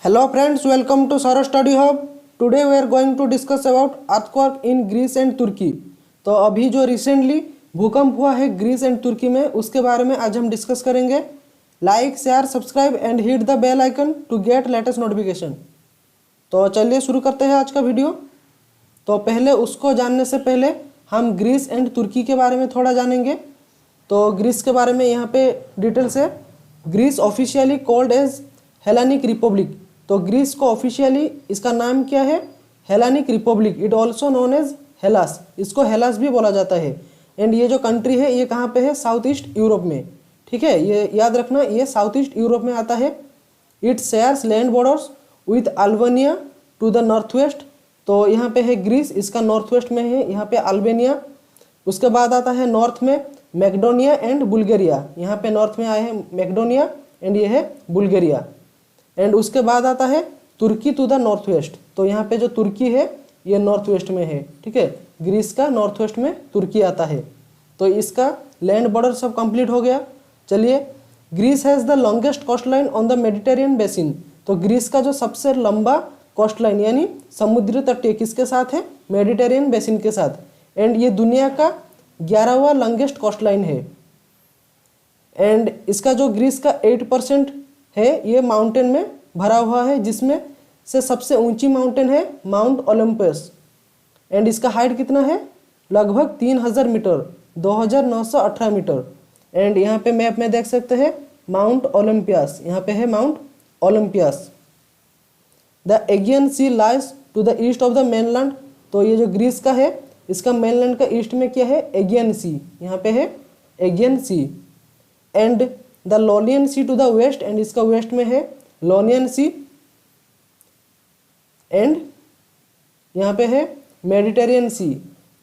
Hello friends, welcome to Sara Study Hub. Today we are going to discuss about earthquake in Greece and Turkey. तो अभी जो recently भूकंप हुआ है Greece and तुर्की में, उसके बारे में आज हम डिस्कस करेंगे. Like, share, subscribe and hit the bell icon to get latest notification. तो चलिए शुरू करते हैं आज का वीडियो. तो पहले उसको जानने से पहले हम ग्रीस एंड तुर्की के बारे में थोड़ा जानेंगे. तो ग्रीस के बारे में यहाँ पे डिटेल्स है. Greece officially called as Hellenic Republic. तो ग्रीस को ऑफिशियली इसका नाम क्या है? Hellenic Republic. It also known as Hellas. इसको हेलास भी बोला जाता है. एंड ये जो कंट्री है ये कहाँ पे है? साउथ ईस्ट यूरोप में. ठीक है, ये याद रखना, ये साउथ ईस्ट यूरोप में आता है. It shares land borders with Albania to the north west. तो यहाँ पे है ग्रीस, इसका नॉर्थ वेस्ट में है यहाँ पे अल्बानिया. उसके बाद आता है नॉर्थ में मैकेडोनिया एंड बुल्गारिया. यहाँ पे नॉर्थ में आए हैं मैकेडोनिया एंड ये है बुल्गारिया. एंड उसके बाद आता है तुर्की टू द नॉर्थ वेस्ट. तो यहाँ पे जो तुर्की है ये नॉर्थ वेस्ट में है. ठीक है, ग्रीस का नॉर्थ वेस्ट में तुर्की आता है. तो इसका लैंड बॉर्डर सब कंप्लीट हो गया. चलिए, Greece has the longest coastline on the Mediterranean basin. तो ग्रीस का जो सबसे लंबा कोस्ट लाइन यानी समुद्री तटीय किसके साथ है? मेडिटेरियन बेसिन के साथ. एंड ये दुनिया का 11वां लॉन्गेस्ट कोस्ट लाइन है. एंड इसका जो ग्रीस का 8% है ये माउंटेन में भरा हुआ है, जिसमें से सबसे ऊंची माउंटेन है माउंट ओलंपस. एंड इसका हाइट कितना है? लगभग 3000 मीटर, 2918 मीटर. एंड यहाँ पे मैप में देख सकते हैं माउंट ओलंपियस. यहाँ पे है Mount Olympus. The Aegean Sea lies to the east of the mainland. तो ये जो ग्रीस का है इसका मेनलैंड का ईस्ट में क्या है? Aegean Sea. यहाँ पे है Aegean Sea. And the Ionian Sea to the west. And इसका वेस्ट में है लोनियन सी. एंड यहाँ पे है मेडिटेरियन सी.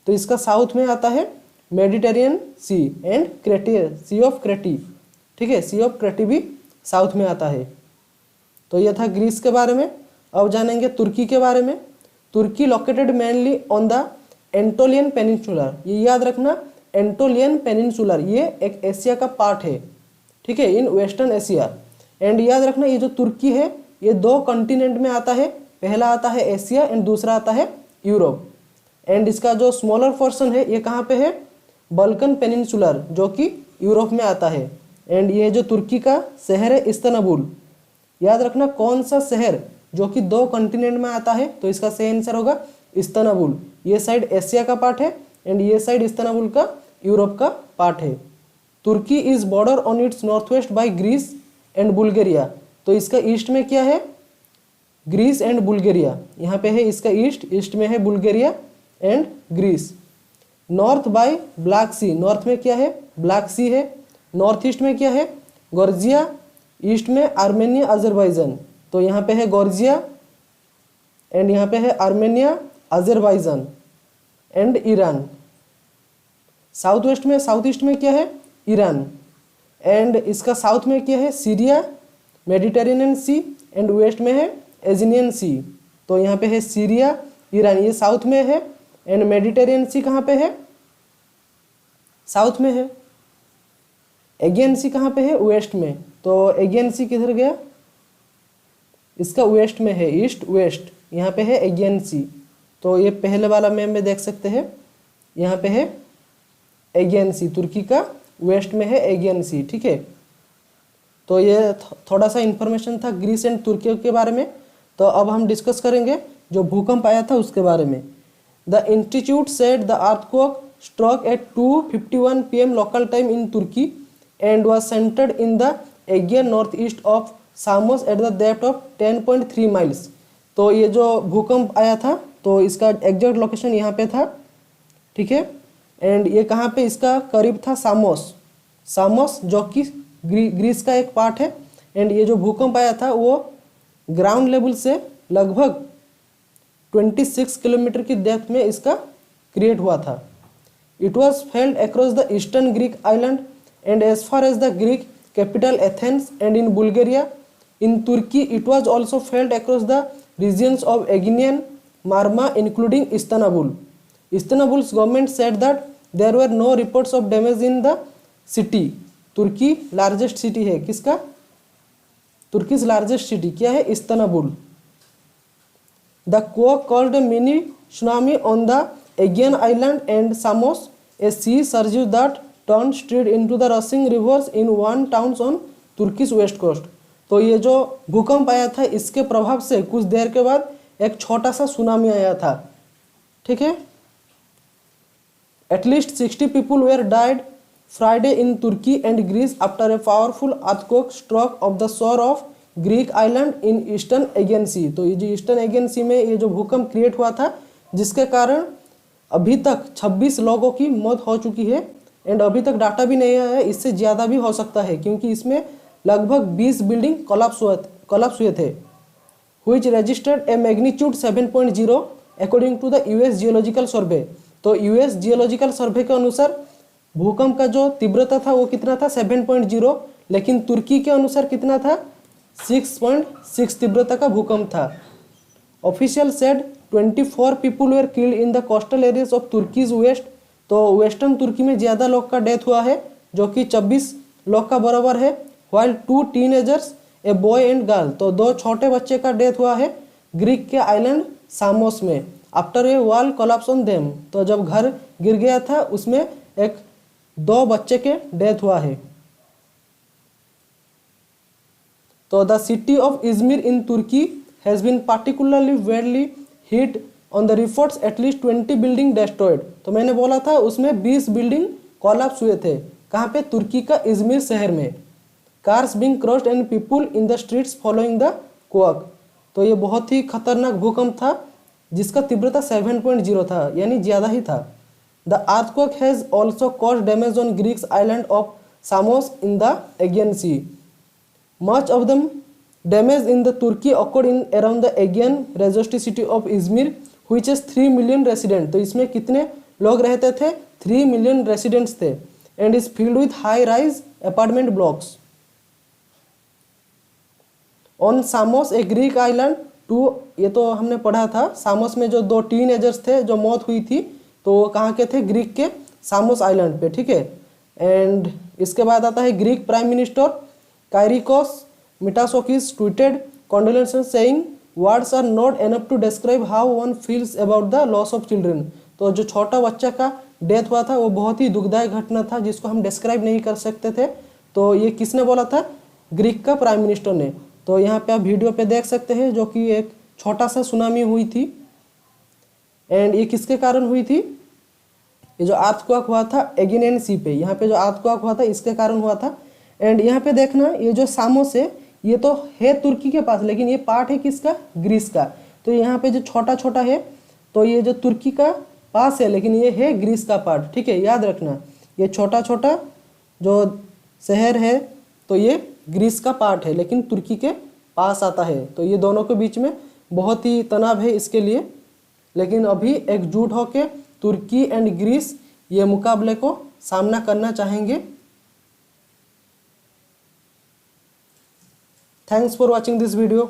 तो इसका साउथ में आता है Mediterranean Sea and Crete, Sea of Crete. ठीक है, सी ऑफ क्रेटी भी साउथ में आता है. तो यह था ग्रीस के बारे में. अब जानेंगे तुर्की के बारे में. Turkey located mainly on the Anatolian peninsular. ये याद रखना, एंटोलियन पेनिनसुलर ये एक एशिया का पार्ट है. ठीक है, इन वेस्टर्न एशिया. एंड याद रखना, ये जो तुर्की है ये 2 कॉन्टिनेंट में आता है. पहला आता है एशिया एंड दूसरा आता है यूरोप. एंड इसका जो स्मॉलर पोर्शन है ये कहाँ पे है? बल्कन पेनिनसुलर, जो कि यूरोप में आता है. एंड ये जो तुर्की का शहर है इस्तांबुल. याद रखना, कौन सा शहर जो कि 2 कॉन्टिनेंट में आता है? तो इसका सही आंसर होगा इस्तांबुल. ये साइड एशिया का पार्ट है एंड ये साइड इस्तांबुल का यूरोप का पार्ट है. Turkey is border on its north west by Greece and Bulgaria. तो इसका ईस्ट में क्या है? Greece and Bulgaria. यहाँ पे है इसका ईस्ट में है Bulgaria and Greece. North by Black Sea. North में क्या है? ब्लैक सी है. नॉर्थ ईस्ट में क्या है? गॉर्जिया. ईस्ट में आर्मेनिया, अजरबैजान. तो यहाँ पे है गॉर्जिया एंड यहाँ पे है Armenia, Azerbaijan and Iran. South west में, साउथ ईस्ट में क्या है? ईरान. एंड इसका साउथ में क्या है? Syria, Mediterranean sea. And west में है एजिनियन सी. तो यहाँ पे है सीरिया, ईरान, ये साउथ में है. एंड मेडिटेरियन सी कहाँ पे है? साउथ में है. एगियन सी कहाँ पे है? वेस्ट में. तो एगियन सी किधर गया? इसका वेस्ट में है, ईस्ट वेस्ट. यहाँ पे है एगियन सी. तो ये पहले वाला मैप में देख सकते हैं, यहाँ पे है एगियन सी. तुर्की का वेस्ट में है एगियन सी. ठीक है, तो ये थोड़ा सा इंफॉर्मेशन था ग्रीस एंड तुर्की के बारे में. तो अब हम डिस्कस करेंगे जो भूकंप आया था उसके बारे में. The institute said the earthquake stroke at 2:51 PM local time in Turkey and was centred in the Aegean north east of Samos at the depth of 10.3 miles. तो ये जो भूकंप आया था तो इसका एग्जैक्ट लोकेशन यहाँ पे था. ठीक है, एंड ये कहाँ पे इसका करीब था? सामोस. सामोस जो कि ग्रीस का एक पार्ट है. एंड ये जो भूकंप आया था वो ग्राउंड लेवल से लगभग 26 किलोमीटर की डेप्थ में इसका क्रिएट हुआ था. It was felt across the eastern Greek island and as far as the Greek capital Athens and in Bulgaria. In Turkey it was also felt across the regions of Aegean, Marmara including Istanbul. Istanbul's government said that there were no reports of damage in the city. तुर्की largest city है किसका? Turkey's largest city क्या है? Istanbul. The quake called a mini tsunami on the Aegean island and Samos, a sea surge that turned straight into the rushing rivers in one towns on Turkish west coast। तो ये जो भूकंप आया था इसके प्रभाव से कुछ देर के बाद एक छोटा सा सुनामी आया था, ठीक है। At least 60 people were died Friday in Turkey and Greece after a powerful earthquake struck off the shore of Greek island in eastern Aegean Sea. तो ये जो ईस्टर्न एगियन सी में ये जो भूकंप क्रिएट हुआ था जिसके कारण अभी तक 26 लोगों की मौत हो चुकी है एंड अभी तक डाटा भी नहीं आया है, इससे ज़्यादा भी हो सकता है क्योंकि इसमें लगभग 20 बिल्डिंग कोलैप्स हुए थे। Which registered a magnitude 7.0 according to the US Geological Survey. तो यूएस जियोलॉजिकल सर्वे के अनुसार भूकंप का जो तीव्रता था वो कितना था? 7.0, लेकिन तुर्की के अनुसार कितना था? 6.6 तीव्रता का भूकंप था। Official said 24 people were killed in the coastal areas of Turkey's west. तो वेस्टर्न तुर्की में ज़्यादा लोग का डेथ हुआ है जो कि 26 लोग का बराबर है। While 2 teenagers a boy and girl, तो 2 छोटे बच्चे का डेथ हुआ है ग्रीक के आइलैंड सामोस में। After a wall collapse on them, तो जब घर गिर गया था उसमें 2 बच्चे के डेथ हुआ है। तो the city of Izmir in Turkey has been particularly badly hit on the reports at least 20 building destroyed. तो मैंने बोला था उसमें 20 बिल्डिंग कोलैप्स हुए थे। कहाँ पे? तुर्की का इजमिर शहर में। Cars being crushed and people in the streets following the quack. तो ये बहुत ही खतरनाक भूकंप था जिसका तीव्रता 7.0 था, यानी ज़्यादा ही था। The earthquake has also caused damage on Greeks island of Samos in the Aegean sea. Much of the damage in the Turkey occurred in around the Aegean resort city of Izmir, which has 3 million residents। तो इसमें कितने लोग रहते थे? 3 million residents थे and is filled with high-rise apartment blocks। On Samos, a Greek island, ये तो हमने पढ़ा था। सामोस में जो 2 टीनेजर्स थे जो मौत हुई थी तो वो कहाँ के थे? ग्रीक के सामोस आइलैंड पे, ठीक है। एंड इसके बाद आता है Greek prime minister Kyriakos Mitsotakis tweeted condolences saying words are not enough to describe how one feels about the loss of children। तो जो छोटा बच्चा का डेथ हुआ था वो बहुत ही दुखदायक घटना था जिसको हम डिस्क्राइब नहीं कर सकते थे। तो ये किसने बोला था? ग्रीक का प्राइम मिनिस्टर ने। तो यहाँ पे आप वीडियो पे देख सकते हैं जो कि एक छोटा सा सुनामी हुई थी एंड ये किसके कारण हुई थी? ये जो अर्थक्वेक हुआ था एगियन सी पे, यहाँ पे जो अर्थक्वेक हुआ था इसके कारण हुआ था। एंड यहाँ पे देखना ये जो सामोस है ये तो है तुर्की के पास, लेकिन ये पार्ट है किसका? ग्रीस का। तो यहाँ पे जो छोटा छोटा है तो ये जो तुर्की का पास है लेकिन ये है ग्रीस का पार्ट, ठीक है। याद रखना ये छोटा छोटा जो शहर है तो ये ग्रीस का पार्ट है लेकिन तुर्की के पास आता है। तो ये दोनों के बीच में बहुत ही तनाव है इसके लिए, लेकिन अभी एकजुट होके तुर्की एंड ग्रीस ये मुकाबले को सामना करना चाहेंगे। Thanks for watching this video.